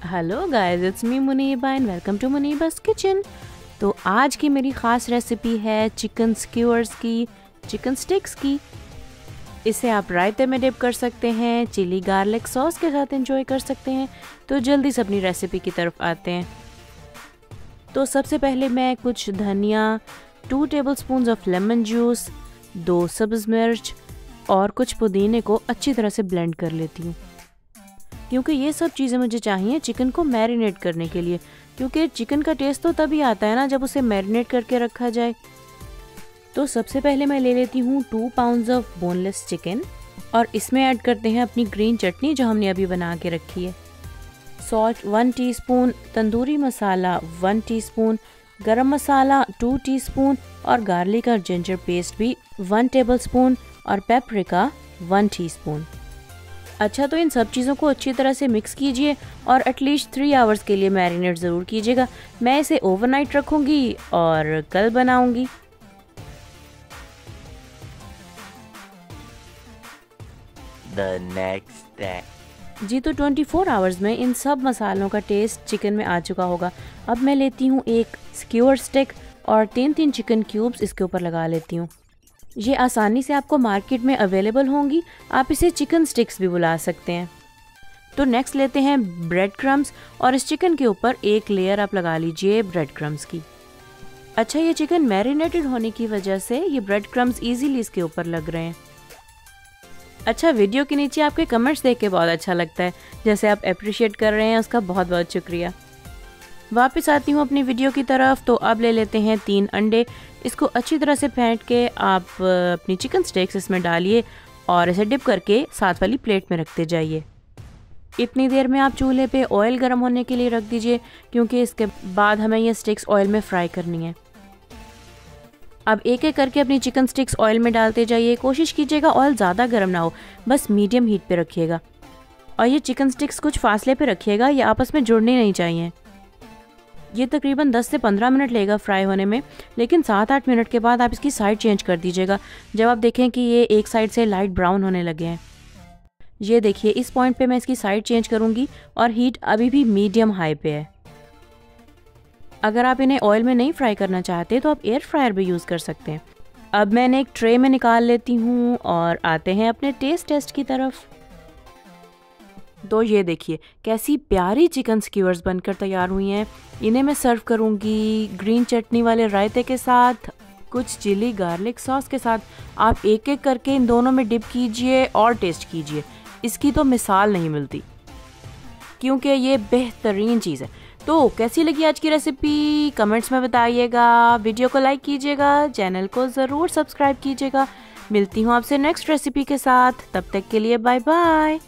Hello guys, it's me Muniba and welcome to Muniba's kitchen. तो आज की मेरी ख़ास रेसिपी है चिकन स्क्यूअर्स की, चिकन स्टिक्स की। इसे आप रायते में डिप कर सकते हैं, चिली गार्लिक सॉस के साथ एंजॉय कर सकते हैं। तो जल्दी से अपनी रेसिपी की तरफ आते हैं। तो सबसे पहले मैं कुछ धनिया, 2 टेबलस्पून ऑफ लेमन जूस, 2 सब्ज़ मिर्च और कुछ पुदीने को अच्छी तरह से ब्लेंड कर लेती हूँ, क्योंकि ये सब चीज़ें मुझे चाहिए चिकन को मैरिनेट करने के लिए। क्योंकि चिकन का टेस्ट तो तभी आता है ना जब उसे मैरिनेट करके रखा जाए। तो सबसे पहले मैं ले लेती हूँ 2 पाउंड्स ऑफ बोनलेस चिकन और इसमें ऐड करते हैं अपनी ग्रीन चटनी जो हमने अभी बना के रखी है। Salt 1 teaspoon, tandoori masala 1 teaspoon, गरम मसाला 2 टीस्पून और गार्लिक और जिंजर पेस्ट भी 1 टेबलस्पून और पेपरिका 1 टीस्पून। अच्छा, तो इन सब चीज़ों को अच्छी तरह से मिक्स कीजिए और एटलीस्ट 3 आवर्स के लिए मैरिनेट ज़रूर कीजिएगा। मैं इसे ओवरनाइट रखूँगी और कल बनाऊँगी। The next day. जी, तो 24 आवर्स में इन सब मसालों का टेस्ट चिकन में आ चुका होगा। अब मैं लेती हूँ एक स्क्यूअर स्टिक और 3 चिकन क्यूब्स इसके ऊपर लगा लेती हूँ। ये आसानी से आपको मार्केट में अवेलेबल होंगी, आप इसे चिकन स्टिक्स भी बुला सकते हैं। तो नेक्स्ट लेते हैं ब्रेड क्रम्स और इस चिकन के ऊपर एक लेयर आप लगा लीजिए ब्रेड क्रम्स की। अच्छा, ये चिकन मैरिनेटेड होने की वजह से ये ब्रेड क्रम्स इजीली इसके ऊपर लग रहे हैं। अच्छा, वीडियो के नीचे आपके कमेंट्स देख के बहुत अच्छा लगता है, जैसे आप अप्रिशिएट कर रहे हैं, उसका बहुत बहुत शुक्रिया। वापस आती हूँ अपनी वीडियो की तरफ। तो अब ले लेते हैं 3 अंडे, इसको अच्छी तरह से फेंट के आप अपनी चिकन स्टिक्स इसमें डालिए और इसे डिप करके साथ वाली प्लेट में रखते जाइए। इतनी देर में आप चूल्हे पे ऑयल गर्म होने के लिए रख दीजिए, क्योंकि इसके बाद हमें ये स्टिक्स ऑयल में फ्राई करनी है। अब एक एक करके अपनी चिकन स्टिक्स ऑयल में डालते जाइए। कोशिश कीजिएगा ऑयल ज़्यादा गर्म ना हो, बस मीडियम हीट पे रखिएगा। और ये चिकन स्टिक्स कुछ फासले पे रखिएगा, ये आपस में जुड़नी नहीं चाहिए। ये तकरीबन 10 से 15 मिनट लेगा फ्राई होने में, लेकिन 7-8 मिनट के बाद आप इसकी साइड चेंज कर दीजिएगा जब आप देखें कि ये एक साइड से लाइट ब्राउन होने लगे हैं। ये देखिए, इस पॉइंट पे मैं इसकी साइड चेंज करूँगी और हीट अभी भी मीडियम हाई पे है। अगर आप इन्हें ऑयल में नहीं फ्राई करना चाहते तो आप एयर फ्रायर भी यूज़ कर सकते हैं। अब मैंने एक ट्रे में निकाल लेती हूँ और आते हैं अपने टेस्ट की तरफ। तो ये देखिए कैसी प्यारी चिकन स्क्यूअर्स बनकर तैयार हुई हैं। इन्हें मैं सर्व करूँगी ग्रीन चटनी वाले रायते के साथ, कुछ चिली गार्लिक सॉस के साथ। आप एक एक करके इन दोनों में डिप कीजिए और टेस्ट कीजिए, इसकी तो मिसाल नहीं मिलती, क्योंकि ये बेहतरीन चीज़ है। तो कैसी लगी आज की रेसिपी कमेंट्स में बताइएगा, वीडियो को लाइक कीजिएगा, चैनल को ज़रूर सब्सक्राइब कीजिएगा। मिलती हूँ आपसे नेक्स्ट रेसिपी के साथ, तब तक के लिए बाय बाय।